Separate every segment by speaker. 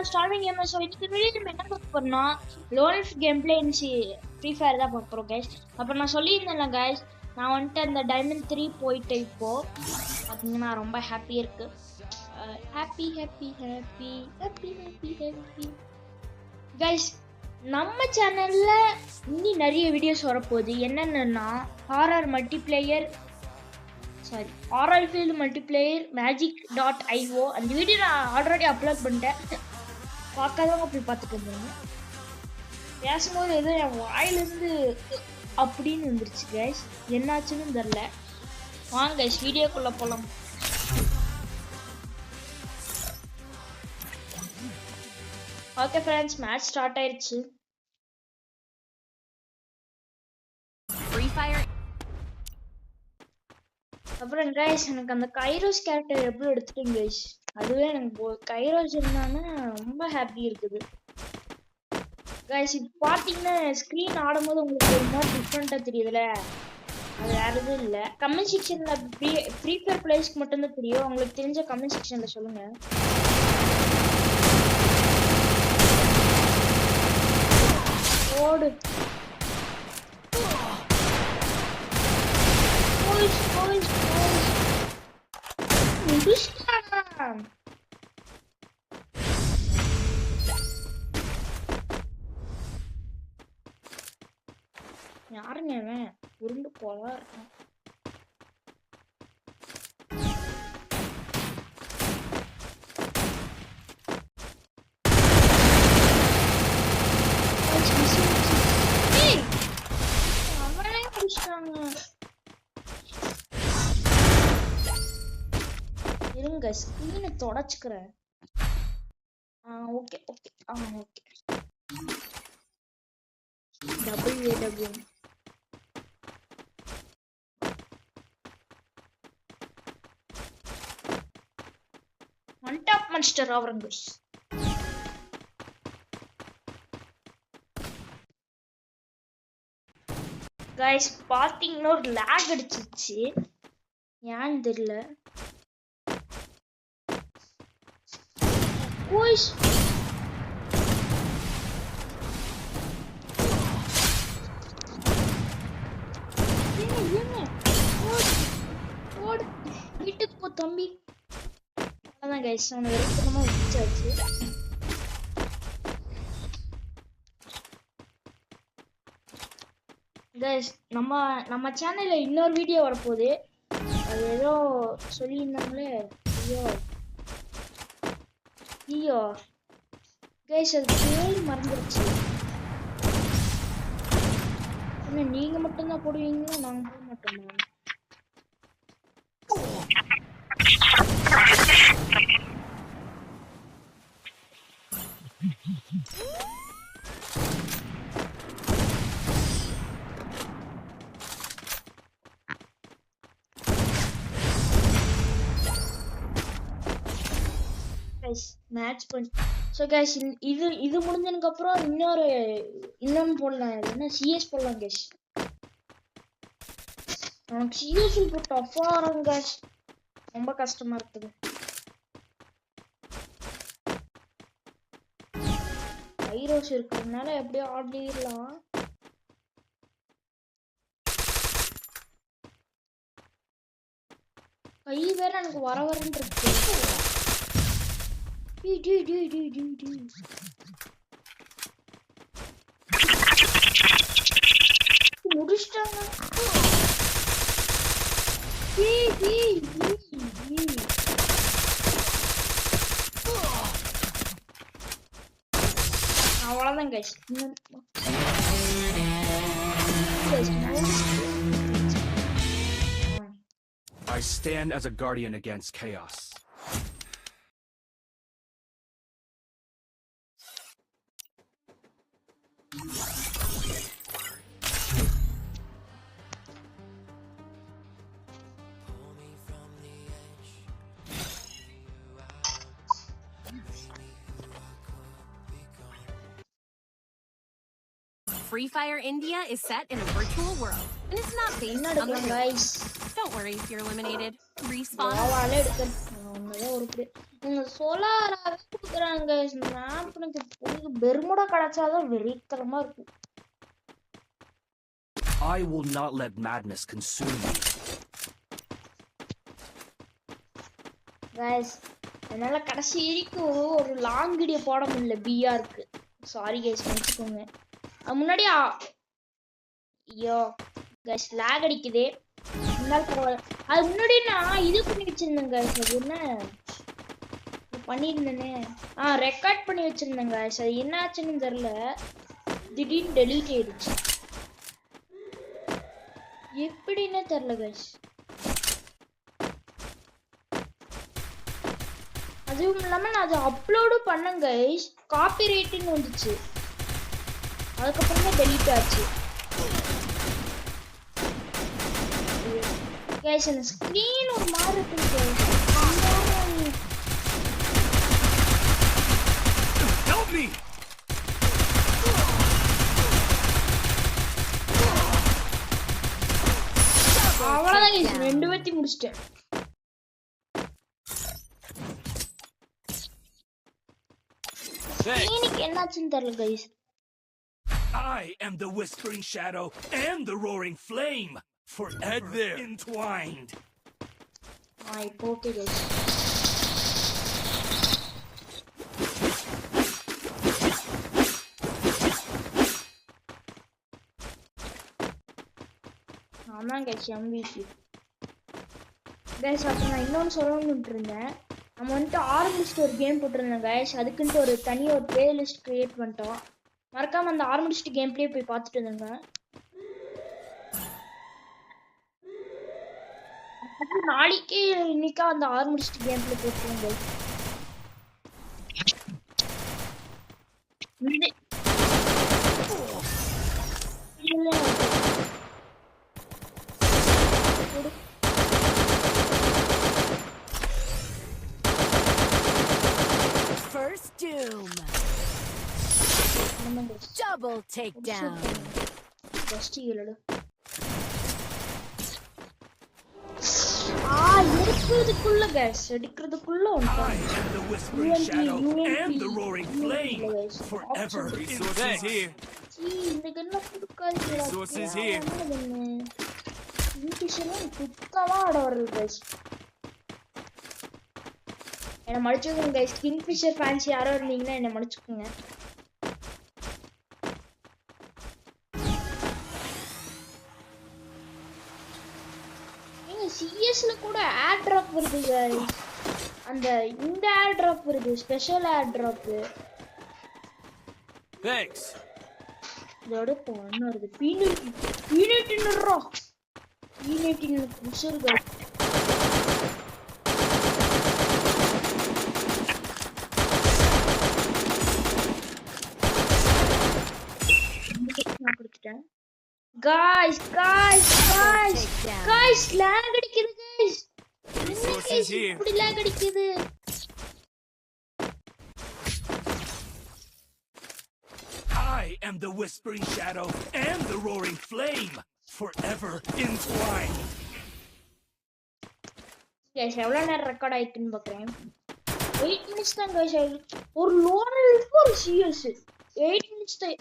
Speaker 1: நான் starving gamer. So இதுக்கு video நம்ம என்ன பார்க்க போறோம்னா loan game play in free fire தான் பார்க்க போகிறோம் கைஸ். அப்புறம் நான் சொல்லியிருந்தேன்ல கைஸ், நான் வந்துட்டு அந்த டைமண்ட் 3 போயிட்டு இப்போ பார்த்தீங்கன்னா ரொம்ப ஹாப்பியாக இருக்கு. Happy happy happy happy happy happy guys. நம்ம சேனல்ல இன்னும் நிறைய வீடியோஸ் வரப்போகுது. என்னென்னா horror multiplayer, sorry RR field multiplayer magic.io. அந்த வீடியோ நான் ஆல்ரெடி அப்லோட் பண்ணிட்டேன், பார்க்காதவங்க போய் பார்த்துட்டு இருந்தேங்க. பேசும்போது ஏதோ என் வாயிலிருந்து அப்படின்னு வந்துருச்சு கைஸ், என்னாச்சுன்னு தெரில. வாங்க கைஸ் வீடியோக்குள்ளே போகலாம். ஓகே ஃப்ரெண்ட்ஸ், மேட்ச் ஸ்டார்ட் ஆயிடுச்சு. அப்புறம் கைஸ் எனக்கு அந்த கைரோஸ் கேரக்டர் எப்படி எடுத்துட்டேன் கைஸ், அதுவே எனக்கு கைரோஸ் இருந்தானா ரொம்ப ஹாப்பி இருக்குது கைஸ். இப்போ பார்த்தீங்கன்னா ஸ்க்ரீன் ஆடும்போது உங்களுக்கு ஒரு மாதிரி டிஃப்ரெண்ட்டாக தெரியுதுல, அது வேற எதுவும் இல்லை. கமெண்ட் செக்ஷனில் ஃப்ரீ ஃபயர் பிளேஸ்க்கு மட்டும்தான் தெரியும். உங்களுக்கு தெரிஞ்ச கமெண்ட் செக்ஷனில் சொல்லுங்கள். ஓடு யாருங்க அவன் உருண்டு போலா இருக்கான். அவனே பிடிச்சிட்டாங்க. இருங்க ஸ்கிரீனை தொடச்சுக்கிறேன். Okay okay okay. WAW one top monster ஆவறங்க கைஸ். பார்த்தீங்கன்னா ஒரு லாக் அடிச்சிச்சு, ஏன்னு தெரியல. ஓய்ஸ் வீட்டுக்கு போ தம்பி. அதான் கைஸ் அவனை வெறுக்கணுமா வச்சாச்சு. கைஸ் நம்ம சேனல்ல இன்னொரு வீடியோ வரப்போகுது, அது ஏதோ சொல்லியிருந்தாங்களே. ஐயோ கைஸ் அது பேர் மறந்துருச்சு. என்ன நீங்க மட்டும்தான் போடுவீங்களா, நாங்க போட மாட்டோமா? மேட்ச் பண்ணி ஸோ கைஸ் இது முடிஞ்சதுக்கு அப்புறம் இன்னொன்று போடலாம். என்ன சிஎஸ் போடலாம் கைஸ். எனக்கு சிஎஸ் இப்போ டஃப்பாக வரும் கைஸ், ரொம்ப கஷ்டமா இருக்குது. கைரோஸ் இருக்கிறதுனால எப்படியோ ஆடிடலாம். கை வேற எனக்கு வரன்னு இருக்கு. முடிச்சிட்டாங்க. அவ்வளவுதான் guys.
Speaker 2: I stand as a guardian against chaos.
Speaker 3: Free Fire India is set in a virtual world, and it's not based on the
Speaker 1: guys.
Speaker 3: Don't worry if you're eliminated. Respawn.
Speaker 1: சோலாராவே கொடுக்குறாங்க இருந்தேங்க மேப் எனக்கு Bermuda கிடைச்சாதான் வெறித்தனமா இருக்கும்.
Speaker 2: I will not let madness consume me.
Speaker 1: Guys என்னால கடைசி வரைக்கும் ஒரு long video போட முடியல பிஆருக்கு. சாரி கைஸ் மன்னிச்சுக்கோங்க. அது முன்னாடி ஐயோ கைஸ் லாக் அடிக்குது. இருந்தாலும் பரவாயில்ல. அது முன்னாடி நான் இது பண்ணி வச்சிருந்தேன் கைஸ். அது என்ன பண்ணியிருந்தேனே ரெக்கார்ட் பண்ணி வச்சிருந்தேன் கைஸ். அது என்ன ஆச்சுன்னு தெரியல, திடீர்னு டெலீட் ஆயிடுச்சு. எப்படின்னு தெரியல கைஸ். அதுவும் இல்லாம நான் அதை அப்லோடும் பண்ணேன் கைஸ், காப்பி ரைட்னு வந்துச்சு. அதுக்கப்புறம் தான் டெலீட் ஆச்சு கைஸ். அந்த ஸ்கிரீன் ஒரு மாதிரி இருக்கு கைஸ்.
Speaker 2: Help me!
Speaker 1: அவ்வளவுதான் கைஸ், 2 பேத்தி முடிச்சிட்டேன். ஸ்கிரீனுக்கு என்னாச்சுன்னு தெரியல guys.
Speaker 2: I am the whispering shadow and the roaring flame, forever entwined.
Speaker 1: இப்போ ஓகே கைஸ். நான் கைஸ் MVP கைஸ். அப்போ நான் இன்னொன்று சொல்லணும்னு இருந்தேன். நம்ம வந்துட்டு ஆரம்பிச்சுட்டு ஒரு கேம் போட்டிருந்தோம் கைஸ். அதுக்குன்ட்டு ஒரு தனியாக ஒரு பிளேலிஸ்ட் கிரியேட் பண்ணிட்டோம். மறக்காம அந்த ஆரம்பிச்சுட்டு கேம் பிளே போய் பார்த்துட்டு இருந்தேங்க. நாளைக்கு இன்னைக்கா அந்த ஆரம்பிச்சுட்டு கேம் பிளே போட்டுருங்க guys.
Speaker 3: First doom. Double takedown.
Speaker 1: Just healed. எடுக்கிறதுக்குள்ள guys, எடுக்கிறதுக்குள்ள
Speaker 2: I am the whispering shadow and the roaring flame, forever entwined.
Speaker 1: இந்த கண்ண புடுக்காதீங்க.
Speaker 4: Resources here.
Speaker 1: இன்கிஷனும் புக்கவா ஆட வருது guys. என்ன மன்னிச்சுக்கோங்க guys, கிங்ஃபிஷர் ஃபேன்ஸ் யாரோ இருந்தீங்கன்னா என்ன மன்னிச்சுக்கோங்க. சிஎஸ்ல கூட ஏர் டிராப் வருது गाइस. அந்த இந்த ஏர் டிராப் வருது, ஸ்பெஷல் ஏர் டிராப்.
Speaker 4: Thanks.
Speaker 1: இதோட பொண்ணு வருது. பீனட்ன்றா. பீனட்ன புஷர் गाइस. நான் கொடுத்துட்டேன். Guys, lag அடிக்குது guys.
Speaker 4: Resources here.
Speaker 1: இப்படி lag அடிக்குது.
Speaker 2: I am the whispering shadow and the roaring flame, forever entwined.
Speaker 1: Guys, எவ்வளவு நேரம் ரெக்கார்ட் ஆயிட்டுன்னு பார்க்கறேன். 8 minutes தான் guys. ஒரு லோனல் ஒரு CS 8 minutes தான்.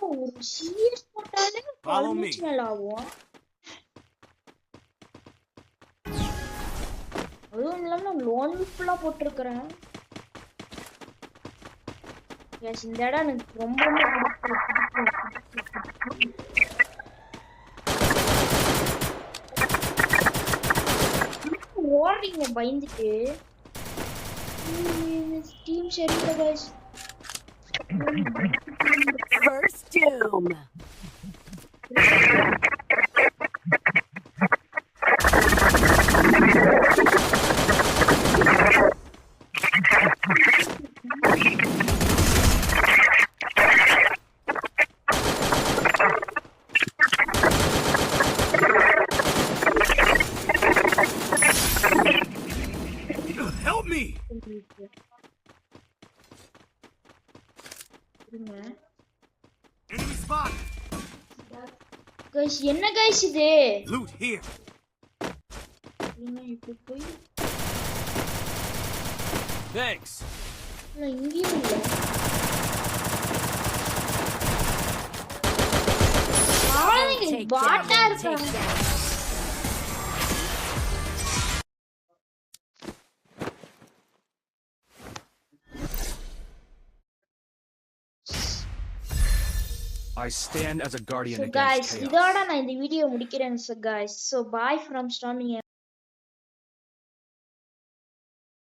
Speaker 1: ஒரு CS போட்டாலே 12 minutes மேல ஆகும். அதுவும் இல்லாம லோனல் ஃபுல்லா போட்டுருக்கேன். Guys, இந்த இடம் எனக்கு ரொம்ப ஓடுறீங்க பயந்துட்டு. டீம் சரியில்லை guys.
Speaker 3: First doom.
Speaker 2: Help me!
Speaker 4: Enemy spot.
Speaker 1: Guys, என்ன guys இது?
Speaker 4: Loot here.
Speaker 1: இப்ப போய்
Speaker 4: Thanks.
Speaker 1: இங்கேயும் பாட்டா இருக்காங்க.
Speaker 2: I stand as a guardian
Speaker 1: So
Speaker 2: against
Speaker 1: guys,
Speaker 2: chaos.
Speaker 1: இதோட நான் இந்த வீடியோ முடிக்கிறேன். So guys, so bye from Stormy.